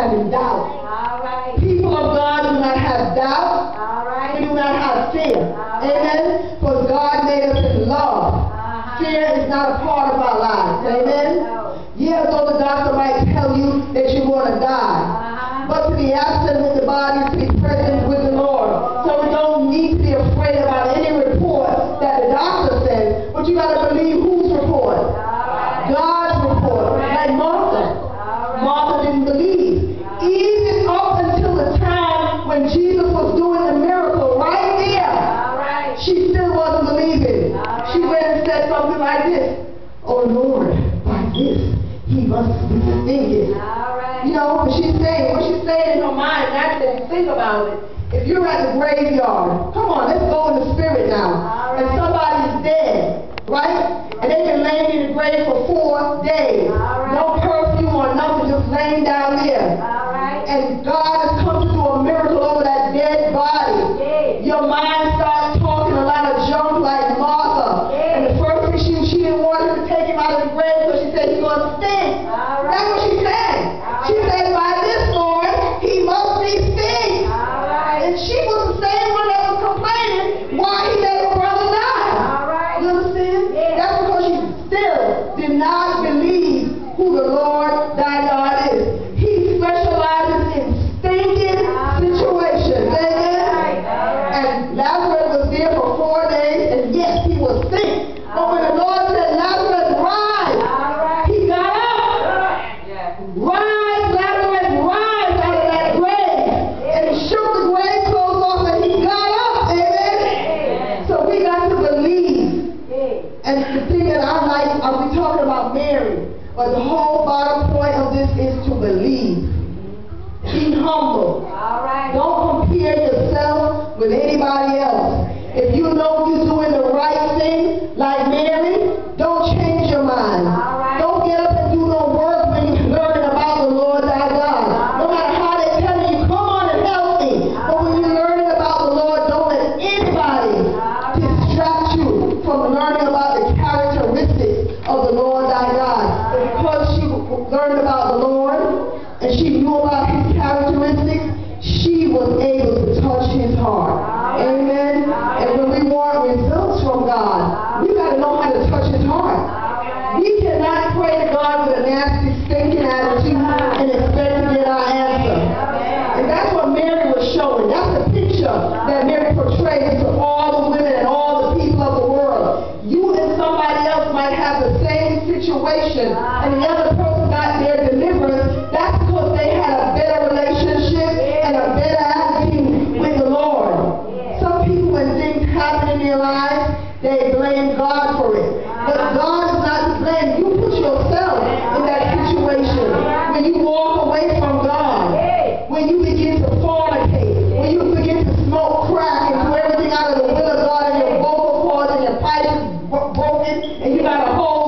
having doubt. All right. People of God do not have doubt. All right. We do not have fear. Amen. For God made us in love. Fear is not a part of our lives. Amen. Yeah, though the doctor might tell you that you're going to die. But to be absent with the body is to be present with the Lord. So we don't need to be afraid about any report that the doctor says. But you got to believe whose report? God's report. Like Martha. Martha didn't believe. Even up until the time when Jesus was doing the miracle right there, she still wasn't believing. She went and said something like this. Oh Lord, by this, he must be thinking. You know, what she's saying in her mind, that's that you think about it. If you're at the graveyard, come on, let's go in the spirit now. And somebody's dead, right? And they've been laying in the grave for 4 days. No perfume or nothing, just laying down there. And God has come to do a miracle over that dead body. Your mind starts talking a lot of junk like Martha. And the first thing she didn't want him to take him out of the grave, so she said he's going to stink. That's what she said. She said, by this, Lord, he must be stink. And she was the same one that was complaining why he let her brother die. You understand? That's because she still did not believe who the Lord thy God is. He specializes in stinking situations. Amen? And Lazarus was there for 4 days, and yes, he was sick. But when the Lord said, Lazarus, rise, he got up. Rise, Lazarus, rise out of that grave. And he shook the grave clothes off, and he got up. Amen? So we got to believe. And the thing that I like, we talking about Mary, but the whole bottom point of this is to believe. Be humble. Don't compare yourself with anybody else. If you know you're doing the right thing, like Mary, don't change your mind. Don't get up and do no work when you're learning about the Lord thy God. No matter how they tell you, come on and help me. But when you're learning about the Lord, don't let anybody distract you from learning about the characteristics of the Lord thy God. But because she learned about the Lord and she knew about his characteristics, she was able to touch his heart. Amen. And when we want results from God, we got to know how to touch his heart. We cannot pray to God with a nasty, stinking attitude and expect to get our answer. And that's what Mary was showing. That's the picture that Mary portrays to all the women and all the people of the world. You and somebody else might have the same situation, and the other person got their deliverance. That's because they had a better relationship and a better attitude with the Lord. Some people, when things happen in their lives, they blame God for it. But God is not to blame. You put yourself in that situation. When you walk away from God, when you begin to fornicate, when you begin to smoke crack and do everything out of the will of God, and your vocal cords and your pipe is broken, and you got a hole